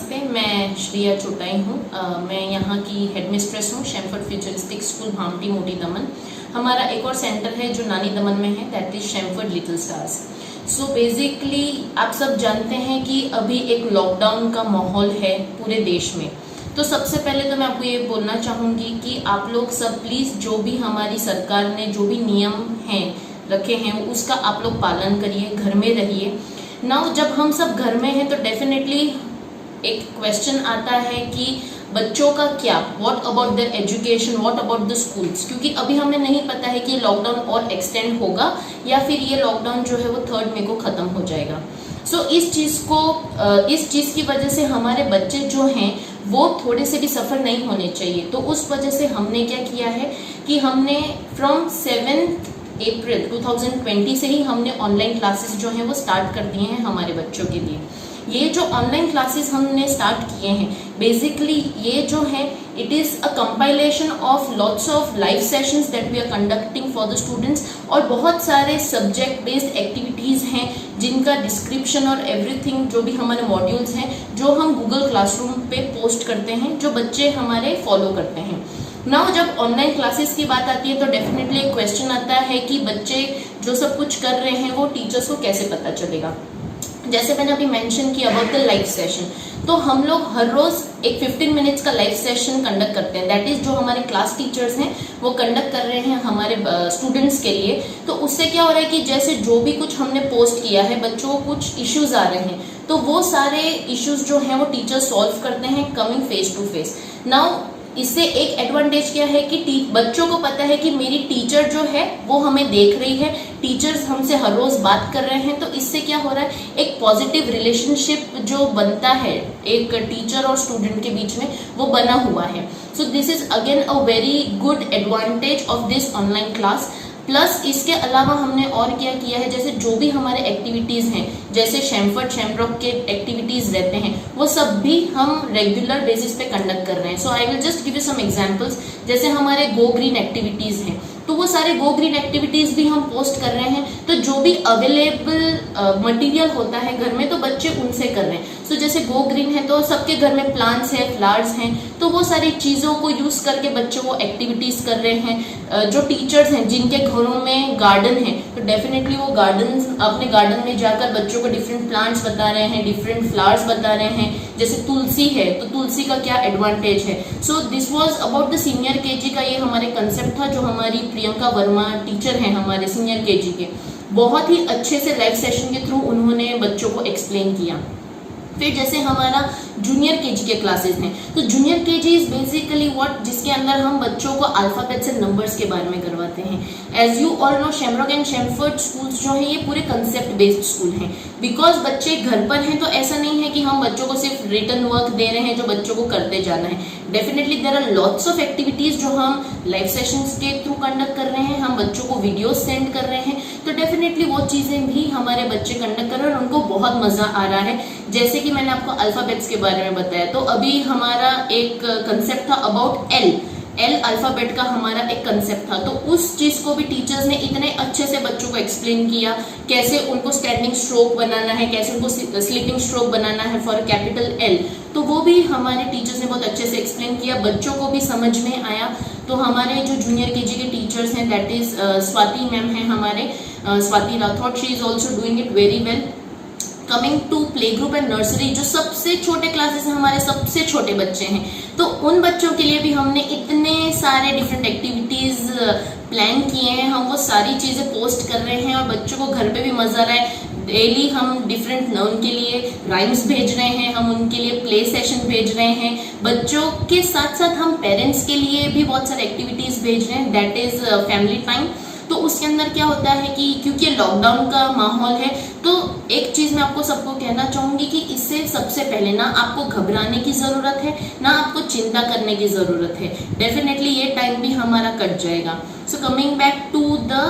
नमस्ते, मैं श्रिया चोटाई हूँ। मैं यहाँ की हेडमिस्ट्रेस हूँ शैमफोर्ड फ्यूचरिस्टिक स्कूल भामटी मोटी दमन। हमारा एक और सेंटर है जो नानी दमन में है, that is Shamford little stars. So basically आप सब जानते हैं कि अभी एक लॉकडाउन का माहौल है पूरे देश में। तो सबसे पहले तो मैं आपको ये बोलना चाहूँगी कि आप लोग सब प्लीज़ जो भी हमारी सरकार ने जो भी नियम हैं रखे हैं उसका आप लोग पालन करिए, घर में रहिए। नाउ जब हम सब घर में हैं तो डेफिनेटली एक क्वेश्चन आता है कि बच्चों का क्या, what about the education, what about the schools, क्योंकि अभी हमें नहीं पता है कि लॉकडाउन और एक्सटेंड होगा या फिर ये लॉकडाउन जो है वो 3 मई को ख़त्म हो जाएगा। सो इस चीज़ की वजह से हमारे बच्चे जो हैं वो थोड़े से भी सफ़र नहीं होने चाहिए। तो उस वजह से हमने क्या किया है कि हमने फ्रॉम 7 अप्रैल 2020 से ही हमने ऑनलाइन क्लासेस जो हैं वो स्टार्ट कर दिए हैं हमारे बच्चों के लिए। ये जो ऑनलाइन क्लासेस हमने स्टार्ट किए हैं बेसिकली ये जो है it is a compilation of lots of live sessions that we are conducting for the students, और बहुत सारे सब्जेक्ट बेस्ड एक्टिविटीज़ हैं जिनका डिस्क्रिप्शन और एवरीथिंग जो भी हमारे मॉड्यूल्स हैं जो हम गूगल क्लासरूम पे पोस्ट करते हैं, जो बच्चे हमारे फॉलो करते हैं। नाउ जब ऑनलाइन क्लासेस की बात आती है तो डेफिनेटली एक क्वेश्चन आता है कि बच्चे जो सब कुछ कर रहे हैं वो टीचर्स को कैसे पता चलेगा। जैसे मैंने अभी मेंशन किया अबाउट द लाइव सेशन, तो हम लोग हर रोज एक 15 मिनट्स का लाइव सेशन कंडक्ट करते हैं, दैट इज जो हमारे क्लास टीचर्स हैं वो कंडक्ट कर रहे हैं हमारे स्टूडेंट्स के लिए। तो उससे क्या हो रहा है कि जैसे जो भी कुछ हमने पोस्ट किया है, बच्चों को कुछ इश्यूज आ रहे हैं तो वो सारे इश्यूज जो हैं वो टीचर्स सॉल्व करते हैं coming face to face. Now इससे एक एडवांटेज क्या है कि बच्चों को पता है कि मेरी टीचर जो है वो हमें देख रही है, टीचर्स हमसे हर रोज बात कर रहे हैं। तो इससे क्या हो रहा है, एक पॉजिटिव रिलेशनशिप जो बनता है एक टीचर और स्टूडेंट के बीच में वो बना हुआ है। So this is again a very good advantage of this online class. Plus इसके अलावा हमने और क्या किया है, जैसे जो भी हमारे एक्टिविटीज़ हैं, जैसे शैमफोर्ड शैमरॉक के एक्टिविटीज़ रहते हैं वो सब भी हम रेगुलर बेसिस पे कंडक्ट कर रहे हैं। So I will just give you some examples. जैसे हमारे गो ग्रीन एक्टिविटीज़ हैं तो वो सारे गो ग्रीन एक्टिविटीज़ भी हम पोस्ट कर रहे हैं। तो जो भी अवेलेबल मटेरियल होता है घर में तो बच्चे उनसे कर रहे हैं। सो जैसे गो ग्रीन है तो सबके घर में प्लांट्स हैं, फ्लावर्स हैं, तो वो सारी चीज़ों को यूज़ करके बच्चों को एक्टिविटीज़ कर रहे हैं। जो टीचर्स हैं जिनके घरों में गार्डन है तो डेफिनेटली वो अपने गार्डन में जाकर बच्चों को डिफरेंट प्लांट्स बता रहे हैं, डिफरेंट फ्लावर्स बता रहे हैं। जैसे तुलसी है तो तुलसी का क्या एडवांटेज है। So this was about the senior KG का ये हमारे कंसेप्ट था, जो हमारी प्रियंका वर्मा टीचर हैं हमारे सीनियर केजी के, बहुत ही अच्छे से लाइव सेशन के थ्रू उन्होंने बच्चों को एक्सप्लेन किया। फिर जैसे हमारा जूनियर केजी के क्लासेस हैं तो junior KG is basically what, जिसके अंदर हम बच्चों को अल्फाबेट्स एंड नंबर्स के बारे में करवाते हैं। As you all know Shamrock and Shamford schools जो हैं ये पूरे कंसेप्ट बेस्ड स्कूल हैं। बिकॉज बच्चे घर पर हैं तो ऐसा नहीं है कि हम बच्चों को सिर्फ रिटन वर्क दे रहे हैं जो बच्चों को करते जाना है। Definitely there are lots of activities जो हम लाइव सेशंस के थ्रू कंडक्ट कर रहे हैं, हम बच्चों को वीडियोज सेंड कर रहे हैं। तो डेफिनेटली वो चीज़ें भी हमारे बच्चे कंडक्ट कर रहे हैं और उनको बहुत मज़ा आ रहा है। जैसे कि मैंने आपको अल्फाबेट्स के बारे में बताया, तो अभी हमारा एक कंसेप्ट था अबाउट एल अल्फाबेट का हमारा एक कंसेप्ट था। तो उस चीज़ को भी टीचर्स ने इतने अच्छे से बच्चों को एक्सप्लेन किया, कैसे उनको स्टैंडिंग स्ट्रोक बनाना है, कैसे उनको स्लीपिंग स्ट्रोक बनाना है फॉर कैपिटल एल। तो वो भी हमारे टीचर्स ने बहुत अच्छे से एक्सप्लेन किया, बच्चों को भी समझ में आया। तो हमारे जो जूनियर केजी के टीचर्स हैं दैट इज स्वाति मैम हैं हमारे, Swati Rathore, she is also doing it very well. Coming to play group and nursery, जो सबसे छोटे क्लासेस हैं, हमारे सबसे छोटे बच्चे हैं, तो उन बच्चों के लिए भी हमने इतने सारे डिफरेंट एक्टिविटीज़ प्लान किए हैं। हम वो सारी चीज़ें पोस्ट कर रहे हैं और बच्चों को घर पे भी मज़ा आ रहा है। डेली हम डिफरेंट उनके लिए राइम्स भेज रहे हैं, हम उनके लिए प्ले सेशन भेज रहे हैं। बच्चों के साथ साथ हम पेरेंट्स के लिए भी बहुत सारे एक्टिविटीज़ भेज रहे हैं, दैट इज़ फैमिली टाइम। तो उसके अंदर क्या होता है कि क्योंकि लॉकडाउन का माहौल है तो एक चीज़ मैं आपको सबको कहना चाहूँगी कि इससे सबसे पहले ना आपको घबराने की ज़रूरत है, ना आपको चिंता करने की ज़रूरत है। डेफिनेटली ये टाइम भी हमारा कट जाएगा। So coming back to the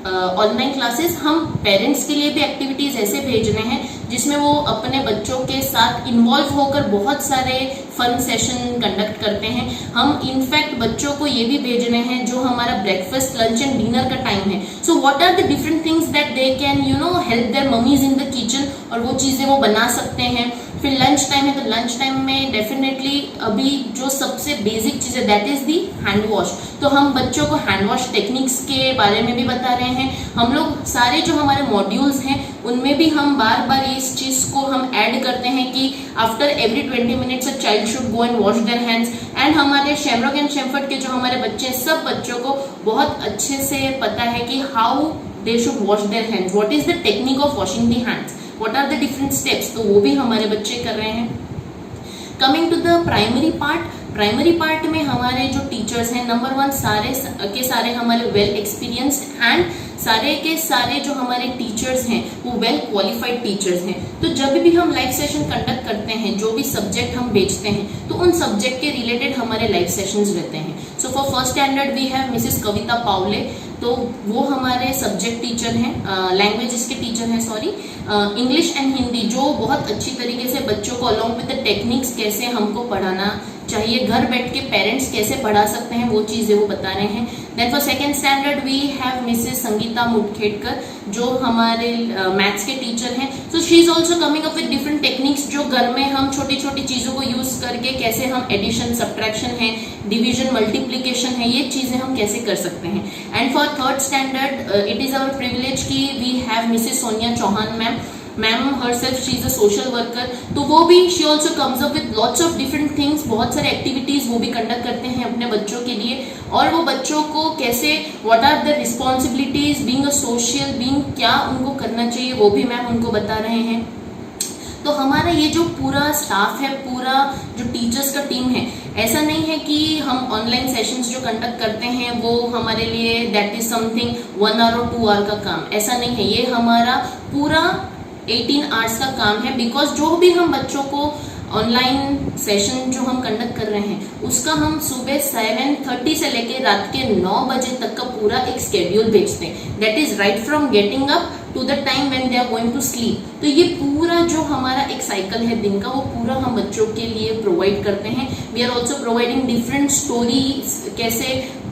online classes, हम पेरेंट्स के लिए भी एक्टिविटीज़ ऐसे भेज रहे हैं जिसमें वो अपने बच्चों के साथ इन्वॉल्व होकर बहुत सारे फन सेशन कंडक्ट करते हैं। हम इनफैक्ट बच्चों को ये भी भेज रहे हैं जो हमारा ब्रेकफास्ट, लंच एंड डिनर का टाइम है, so what are the different things that they can help their mummies in the kitchen, और वो चीजें वो बना सकते हैं। फिर लंच टाइम है, तो लंच टाइम में डेफिनेटली अभी जो सबसे बेसिक चीज है that is the hand wash, तो हम बच्चों को हैंड वॉश टेक्निक्स के बारे में भी बता रहे हैं। हम लोग सारे जो हमारे मॉड्यूल्स हैं उनमें भी हम बार बार इस चीज को हम ऐड करते हैं कि after every 20 minutes a child should go and wash their hands. And हमारे शेमरॉक एंड शेमफर्ड के जो हमारे बच्चे हैं, सब बच्चों को बहुत अच्छे से पता है कि how they should wash their hands, what is the technique of washing the hands, what are the different steps, तो वो भी हमारे बच्चे कर रहे हैं। Coming to the primary part में हमारे जो टीचर्स हैं, नंबर 1 सारे के सारे हमारे वेल एक्सपीरियंस्ड एंड सारे के सारे जो हमारे टीचर्स हैं वो वेल क्वालिफाइड टीचर्स हैं। तो जब भी हम लाइव सेशन कंडक्ट करते हैं, जो भी सब्जेक्ट हम भेजते हैं, तो उन सब्जेक्ट के रिलेटेड हमारे लाइव सेशंस रहते हैं। So for first standard we have Mrs Kavita Pawle, तो वो हमारे सब्जेक्ट टीचर हैं, लैंग्वेजेस के टीचर हैं, सॉरी, इंग्लिश एंड हिंदी, जो बहुत अच्छी तरीके से बच्चों को अलॉन्ग विद द टेक्निक्स कैसे हमको पढ़ाना चाहिए, घर बैठ के पेरेंट्स कैसे पढ़ा सकते हैं, वो चीजें वो बता रहे हैं। Then for second standard we have Mrs Sangeeta Mutkhedkar, जो हमारे मैथ्स के टीचर हैं। So she is also coming up with different techniques, जो घर में हम छोटी छोटी चीजों को यूज करके कैसे हम एडिशन, सब्ट्रैक्शन है, डिवीजन, मल्टीप्लीकेशन है, ये चीजें हम कैसे कर सकते हैं। And for third standard it is our privilege की we have Mrs Sonia Chauhan ma'am herself she is a social worker, तो वो भी she also comes up with lots of different things, बहुत सारे एक्टिविटीज वो भी कंडक्ट करते हैं अपने बच्चों के लिए, और वो बच्चों को कैसे, what are the responsibilities being a social being, क्या उनको करना चाहिए, वो भी मैम उनको बता रहे हैं। तो हमारा ये जो पूरा स्टाफ है, पूरा जो टीचर्स का टीम है, ऐसा नहीं है कि हम ऑनलाइन सेशंस जो कंडक्ट करते हैं वो हमारे लिए दैट इज समथिंग 1 आवर और 2 आवर का काम, ऐसा नहीं है। ये हमारा पूरा 18 आवर्स का काम है, बिकॉज जो भी हम बच्चों को ऑनलाइन सेशन जो हम कंडक्ट कर रहे हैं उसका हम सुबह 7:30 से लेकर रात के 9 बजे तक का पूरा एक शेड्यूल भेजते हैं, that is right from getting up to the time when they are going to sleep. तो ये पूरा जो हमारा एक साइकिल है दिन का, वो पूरा हम बच्चों के लिए प्रोवाइड करते हैं। We are also providing different stories, कैसे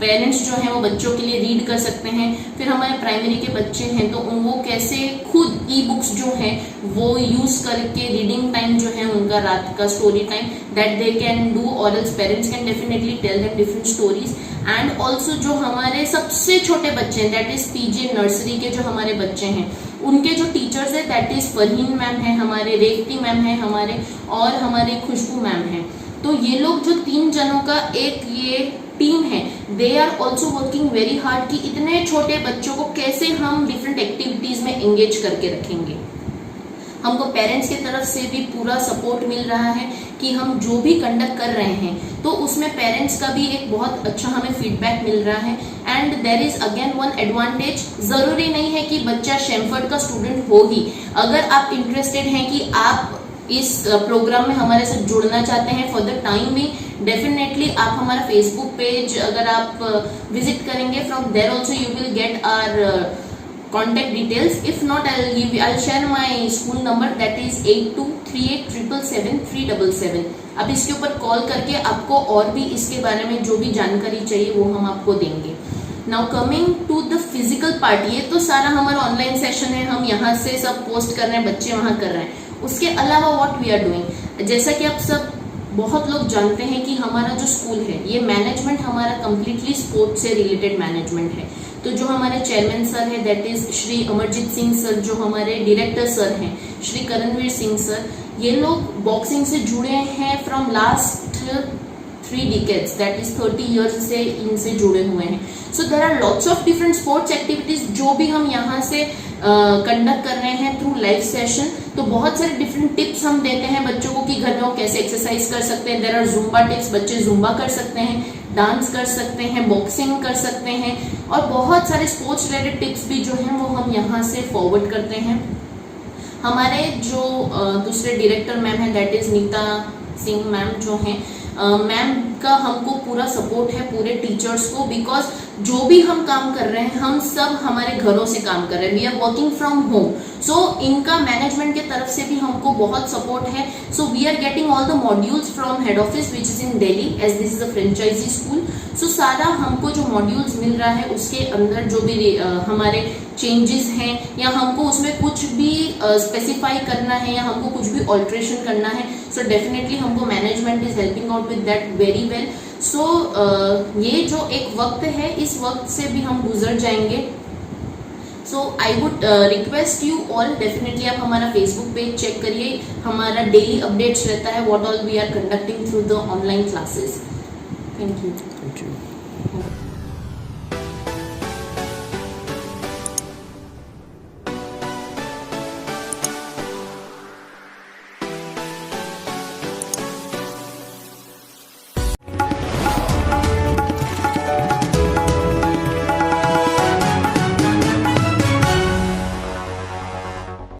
पेरेंट्स जो हैं वो बच्चों के लिए रीड कर सकते हैं। फिर हमारे प्राइमरी के बच्चे हैं तो वो कैसे खुद ई बुक्स जो हैं वो यूज करके रीडिंग टाइम जो है उनका रात का story time, that they can do, और else parents can definitely tell them different stories. And also जो हमारे सबसे छोटे बच्चे हैं, दैट इज पीजे नर्सरी के जो हमारे बच्चे हैं, उनके जो टीचर्स है दैट इज फरहीन मैम है हमारे, रेवती मैम है हमारे, और हमारे खुशबू मैम है। तो ये लोग जो 3 जनों का एक ये टीम है, they are also working very hard कि इतने छोटे बच्चों को कैसे हम डिफरेंट एक्टिविटीज में एंगेज करके रखेंगे। हमको पेरेंट्स की तरफ से भी पूरा सपोर्ट मिल रहा है कि हम जो भी कंडक्ट कर रहे हैं तो उसमें पेरेंट्स का भी एक बहुत अच्छा हमें फीडबैक मिल रहा है। And there is again one advantage, जरूरी नहीं है कि बच्चा शेमफर्ड का स्टूडेंट हो ही, अगर आप इंटरेस्टेड हैं कि आप इस प्रोग्राम में हमारे साथ जुड़ना चाहते हैं फॉर द टाइम भी, डेफिनेटली आप हमारा फेसबुक पेज अगर आप विजिट करेंगे, from there also you will get our contact details. If not, I'll share my school number, that is 8238777377. अब इसके ऊपर कॉल करके आपको और भी इसके बारे में जो भी जानकारी चाहिए वो हम आपको देंगे। Now coming to the physical part, ये तो सारा हमारा ऑनलाइन सेशन है, हम यहाँ से सब पोस्ट कर रहे हैं, बच्चे वहाँ कर रहे हैं। उसके अलावा व्हाट वी आर डूइंग, जैसा कि आप सब बहुत लोग जानते हैं कि हमारा जो स्कूल है ये मैनेजमेंट हमारा कंप्लीटली स्पोर्ट्स से रिलेटेड मैनेजमेंट है। तो जो हमारे चेयरमैन सर है that is Shri Amarjeet Singh sir, जो हमारे डायरेक्टर सर हैं श्री करणवीर सिंह सर, ये लोग बॉक्सिंग से जुड़े हैं from last 3 decades, that is 30 years से इनसे जुड़े हुए हैं। So there are lots of different sports activities जो भी हम यहाँ से कंडक्ट कर रहे हैं थ्रू लाइव सेशन। तो बहुत सारे डिफरेंट टिप्स हम देते हैं बच्चों को कि घर में वो कैसे एक्सरसाइज कर सकते हैं। देयर आर जुम्बा टिप्स, बच्चे जुम्बा कर सकते हैं, डांस कर सकते हैं, बॉक्सिंग कर सकते हैं, और बहुत सारे स्पोर्ट्स रिलेटेड टिप्स भी जो हैं वो हम यहाँ से फॉरवर्ड करते हैं। हमारे जो दूसरे डायरेक्टर मैम है that is Neeta Singh ma'am जो हैं, मैम का हमको पूरा सपोर्ट है पूरे टीचर्स को, बिकॉज जो भी हम काम कर रहे हैं हम सब हमारे घरों से काम कर रहे हैं, we are working from home. So इनका मैनेजमेंट के तरफ से भी हमको बहुत सपोर्ट है. So we are getting all the modules from head office which is in Delhi as this is a franchise school. So सारा हमको जो मॉड्यूल्स मिल रहा है उसके अंदर जो भी हमारे चेंजेस हैं या हमको उसमें कुछ भी स्पेसिफाई करना है या हमको कुछ भी ऑल्ट्रेशन करना है, सो डेफिनेटली हमको management is helping out with that very well. So ये जो एक वक्त है इस वक्त से भी हम गुजर जाएंगे. So I would request you all, definitely आप हमारा फेसबुक पेज चेक करिए, हमारा डेली अपडेट्स रहता है what all we are conducting through the online classes. Thank you.